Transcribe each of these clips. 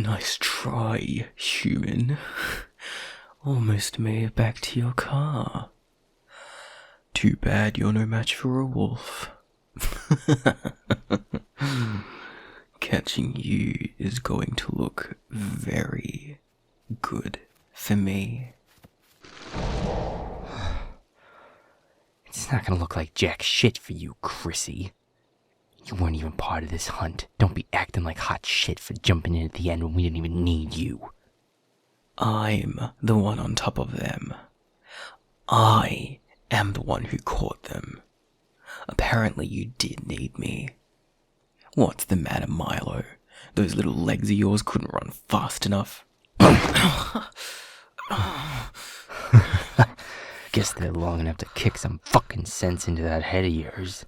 Nice try, human. Almost made it back to your car. Too bad you're no match for a wolf. Catching you is going to look very good for me. It's not gonna look like jack shit for you, Chrissy. You weren't even part of this hunt. Don't be acting like hot shit for jumping in at the end when we didn't even need you. I'm the one on top of them. I am the one who caught them. Apparently you did need me. What's the matter, Milo? Those little legs of yours couldn't run fast enough. Guess they're long enough to kick some fucking sense into that head of yours.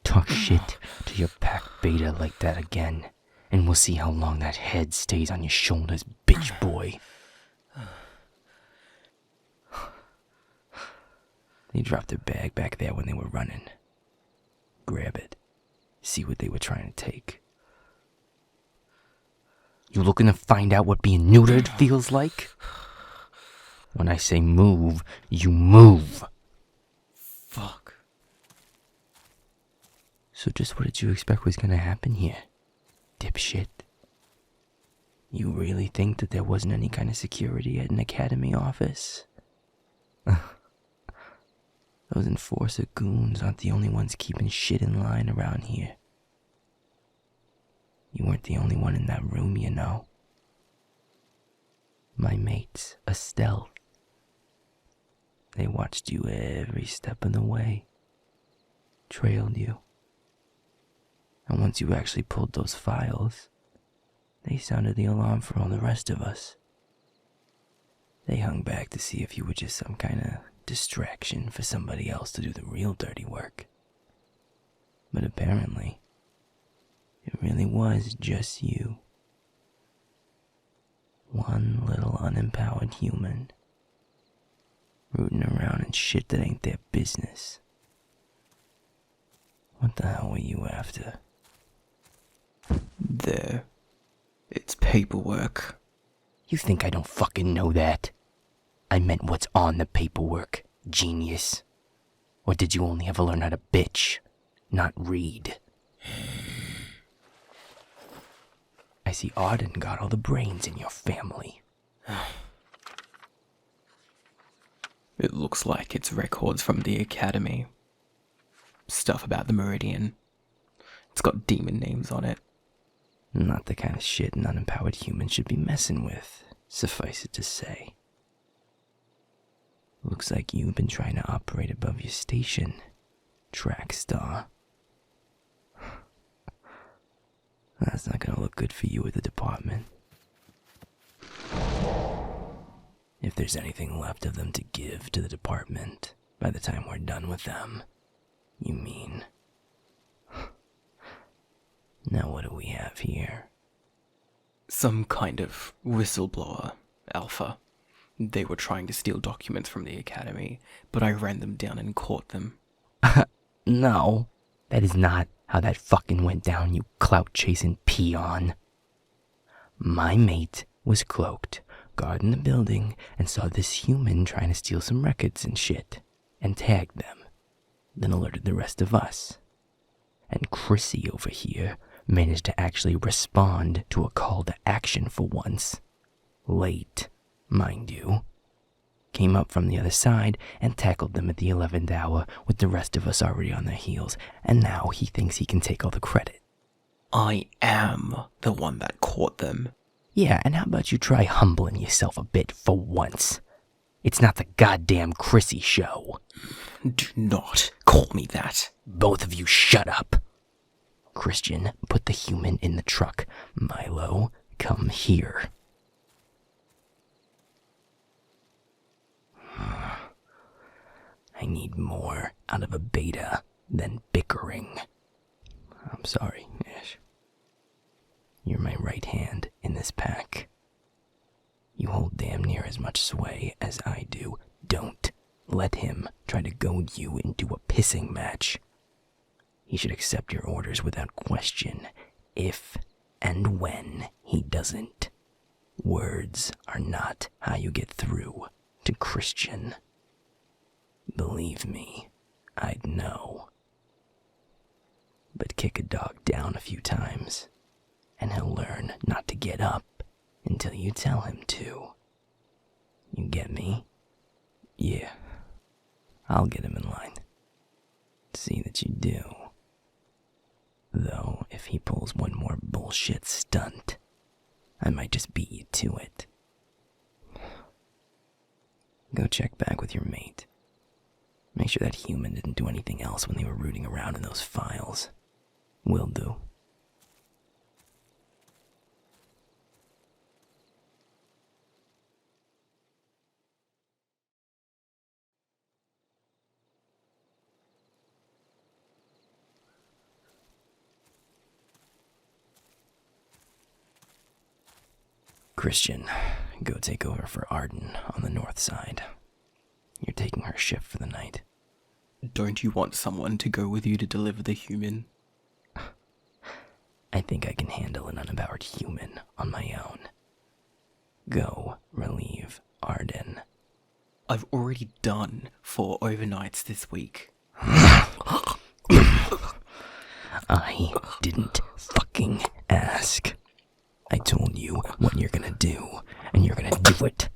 Talk shit to your pack beta like that again, and we'll see how long that head stays on your shoulders, bitch boy. They dropped their bag back there when they were running. Grab it. See what they were trying to take. You looking to find out what being neutered feels like? When I say move, you move. Fuck. So just what did you expect was gonna happen here, dipshit? You really think that there wasn't any kind of security at an academy office? Those enforcer goons aren't the only ones keeping shit in line around here. You weren't the only one in that room, you know. My mates, a stealth. They watched you every step of the way. Trailed you. And once you actually pulled those files, they sounded the alarm for all the rest of us. They hung back to see if you were just some kind of distraction for somebody else to do the real dirty work. But apparently, it really was just you. One little unempowered human, rooting around in shit that ain't their business. What the hell were you after? There. It's paperwork. You think I don't fucking know that? I meant what's on the paperwork, genius. Or did you only ever learn how to bitch, not read? I see Arden got all the brains in your family. It looks like it's records from the academy. Stuff about the Meridian. It's got demon names on it. Not the kind of shit an unempowered human should be messing with, suffice it to say. Looks like you've been trying to operate above your station, track star. That's not gonna look good for you at the department. If there's anything left of them to give to the department by the time we're done with them, you mean. Now what do we have here? Some kind of whistleblower, Alpha. They were trying to steal documents from the academy, but I ran them down and caught them. No, that is not how that fucking went down, you clout-chasing peon. My mate was cloaked, guarding the building, and saw this human trying to steal some records and shit, and tagged them, then alerted the rest of us. And Chrissy over here managed to actually respond to a call to action for once. Late, mind you. Came up from the other side and tackled them at the 11th hour with the rest of us already on their heels, and now he thinks he can take all the credit. I am the one that caught them. Yeah, and how about you try humbling yourself a bit for once? It's not the goddamn Chrissy show. Do not call me that. Both of you shut up. Christian, put the human in the truck. Milo, come here. I need more out of a beta than bickering. I'm sorry, Ash. You're my right hand in this pack. You hold damn near as much sway as I do. Don't let him try to goad you into a pissing match. He should accept your orders without question, if and when he doesn't. Words are not how you get through to Christian. Believe me, I'd know. But kick a dog down a few times, and he'll learn not to get up until you tell him to. You get me? Yeah. I'll get him in line. See that you do. Though, if he pulls one more bullshit stunt, I might just beat you to it. Go check back with your mate. Make sure that human didn't do anything else when they were rooting around in those files. Will do. Christian, go take over for Arden on the north side. You're taking her shift for the night. Don't you want someone to go with you to deliver the human? I think I can handle an unempowered human on my own. Go relieve Arden. I've already done 4 overnights this week. I didn't fucking ask. I told you what you're gonna do, and you're gonna do it.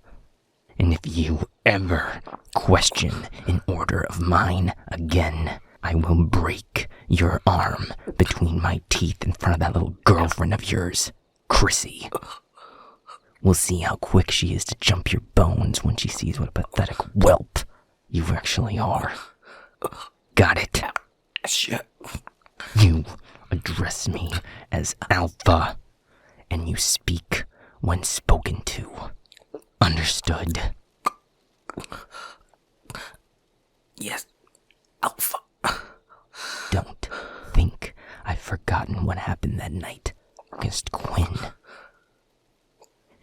And if you ever question an order of mine again, I will break your arm between my teeth in front of that little girlfriend of yours, Chrissy. We'll see how quick she is to jump your bones when she sees what a pathetic whelp you actually are. Got it? Shit. You address me as Alpha, and you speak when spoken to. Understood? Yes, Alpha. Don't think I've forgotten what happened that night against Quinn.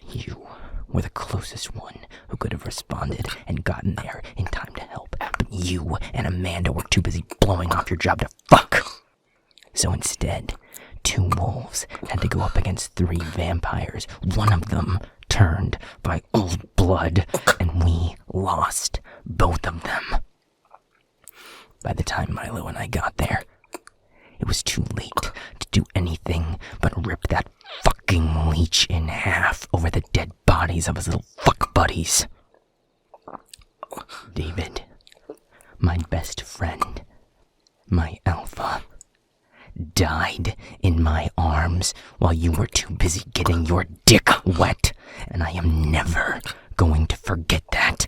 You were the closest one who could have responded and gotten there in time to help, but you and Amanda were too busy blowing off your job to fuck. So instead, 2 wolves had to go up against 3 vampires. One of them turned by old blood, and we lost both of them. By the time Milo and I got there, it was too late to do anything but rip that fucking leech in half over the dead bodies of his little fuck buddies. David, my best friend, my Alpha, died in my arms while you were too busy getting your dick wet, and I am never going to forget that.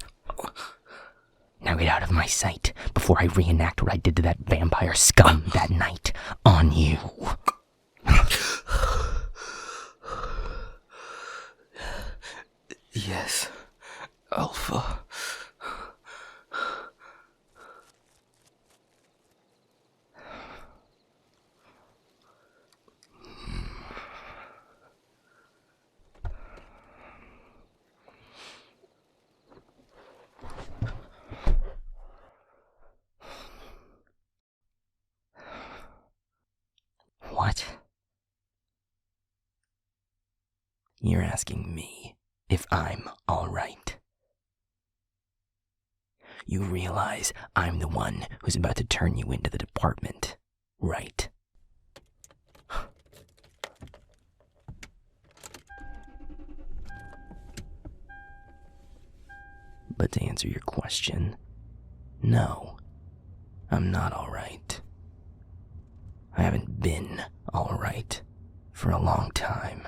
Now get out of my sight before I reenact what I did to that vampire scum that night on you. Yes, Alpha. What? You're asking me if I'm alright. You realize I'm the one who's about to turn you into the department, right? But to answer your question, no, I'm not alright. I haven't been alright for a long time.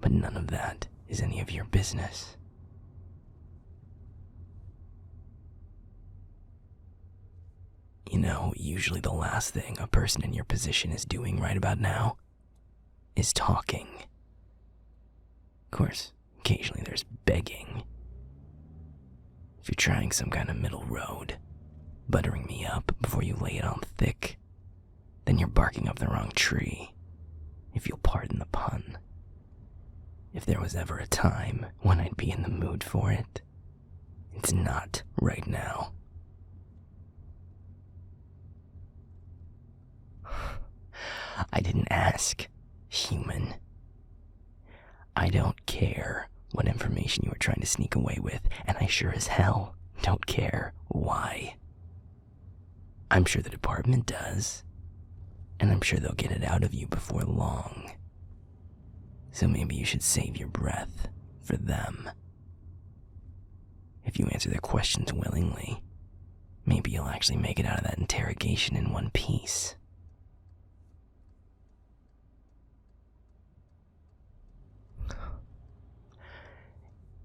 But none of that is any of your business. You know, usually the last thing a person in your position is doing right about now is talking. Of course, occasionally there's begging. If you're trying some kind of middle road, buttering me up before you lay it on thick, then you're barking up the wrong tree, if you'll pardon the pun. If there was ever a time when I'd be in the mood for it, it's not right now. I didn't ask, human. I don't care what information you were trying to sneak away with, and I sure as hell don't care why. I'm sure the department does, and I'm sure they'll get it out of you before long. So maybe you should save your breath for them. If you answer their questions willingly, maybe you'll actually make it out of that interrogation in one piece.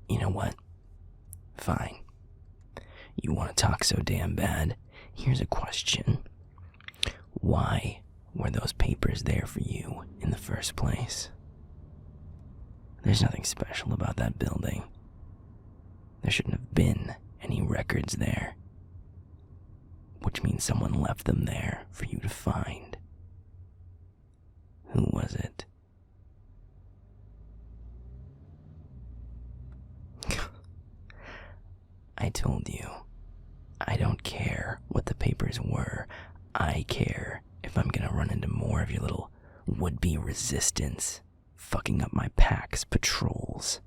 You know what? Fine. You want to talk so damn bad? Here's a question. Why were those papers there for you in the first place? There's nothing special about that building. There shouldn't have been any records there, which means someone left them there for you to find. Who was it? I told you, I don't care what the papers were. I care if I'm gonna run into more of your little would-be resistance fucking up my pack's patrols.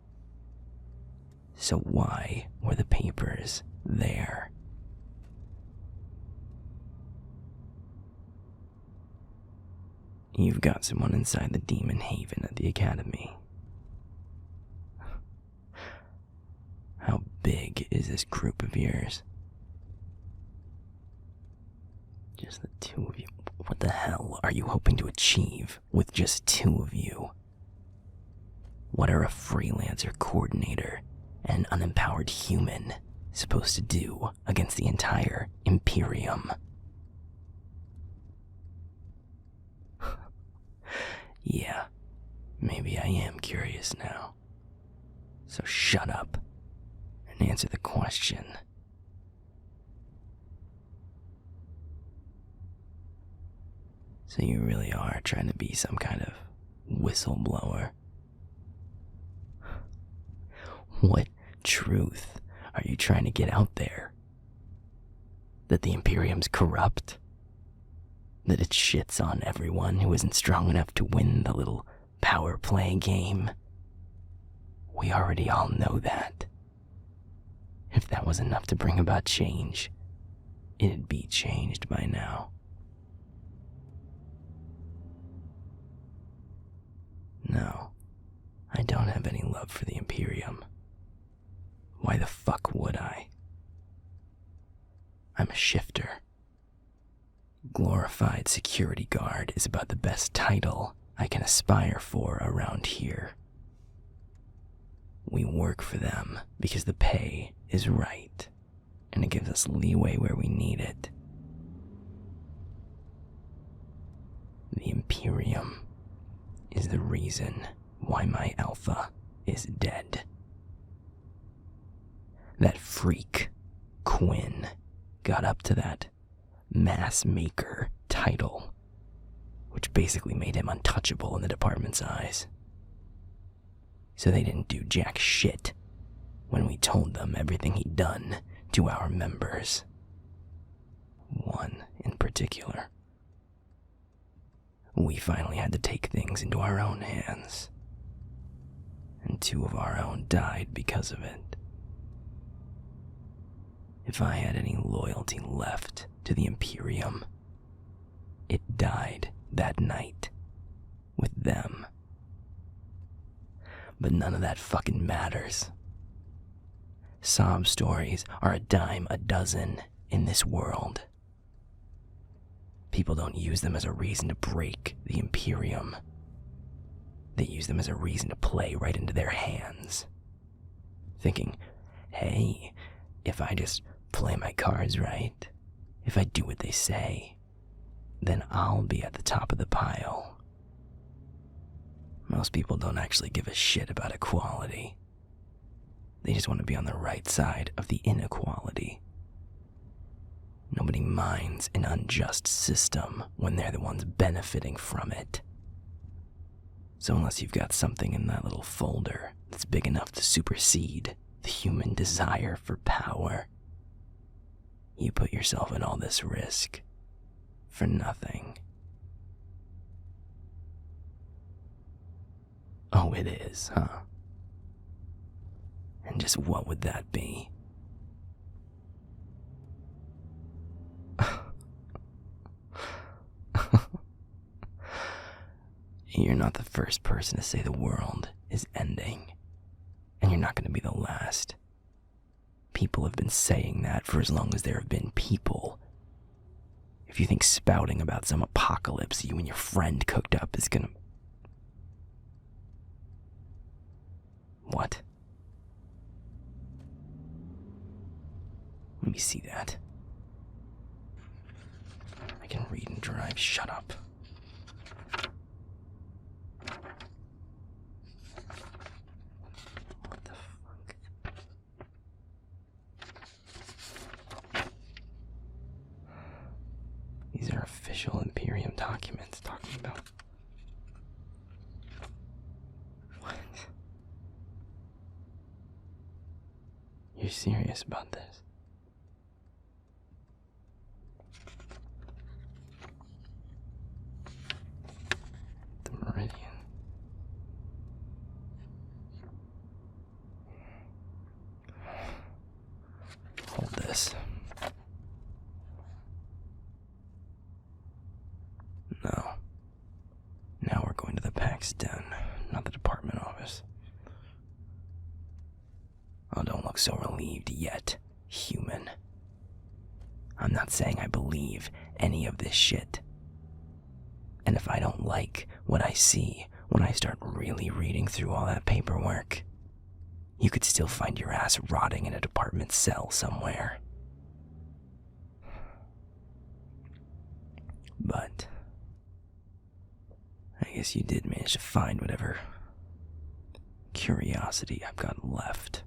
So why were the papers there? You've got someone inside the Demon Haven at the Academy. How big is this group of yours? Just the two of you. What the hell are you hoping to achieve with just two of you? What are a freelancer coordinator and an unempowered human supposed to do against the entire Imperium? Yeah, maybe I am curious now. So shut up and answer the question. So you really are trying to be some kind of whistleblower? What truth are you trying to get out there? That the Imperium's corrupt? That it shits on everyone who isn't strong enough to win the little power play game? We already all know that. If that was enough to bring about change, it'd be changed by now. No, I don't have any love for the Imperium. Why the fuck would I? I'm a shifter. Glorified security guard is about the best title I can aspire for around here. We work for them because the pay is right, and it gives us leeway where we need it. The Imperium is the reason why my alpha is dead. That freak, Quinn, got up to that mass maker title, which basically made him untouchable in the department's eyes. So they didn't do jack shit when we told them everything he'd done to our members. One in particular. We finally had to take things into our own hands, and two of our own died because of it. If I had any loyalty left to the Imperium, it died that night with them. But none of that fucking matters. Sob stories are a dime a dozen in this world. People don't use them as a reason to break the Imperium. They use them as a reason to play right into their hands. Thinking, hey, if I just play my cards right, if I do what they say, then I'll be at the top of the pile. Most people don't actually give a shit about equality. They just want to be on the right side of the inequality. Nobody minds an unjust system when they're the ones benefiting from it. So unless you've got something in that little folder that's big enough to supersede the human desire for power, you put yourself at all this risk for nothing. Oh, it is, huh? And just what would that be? You're not the first person to say the world is ending. And you're not going to be the last. People have been saying that for as long as there have been people. If you think spouting about some apocalypse you and your friend cooked up is gonna... What? Let me see that. I can read and drive. Shut up. What the fuck? These are official Imperium documents talking about... What? You're serious about this? The Meridian. Hold this. No. Now we're going to the PAX den, not the department office. Oh, don't look so relieved yet, human. I'm not saying I believe any of this shit. And if I don't like what I see when I start really reading through all that paperwork, you could still find your ass rotting in a department cell somewhere. But I guess you did manage to find whatever curiosity I've got left.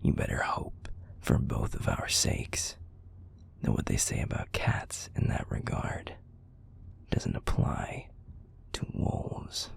You better hope, for both of our sakes, that what they say about cats in that regard doesn't apply to wolves.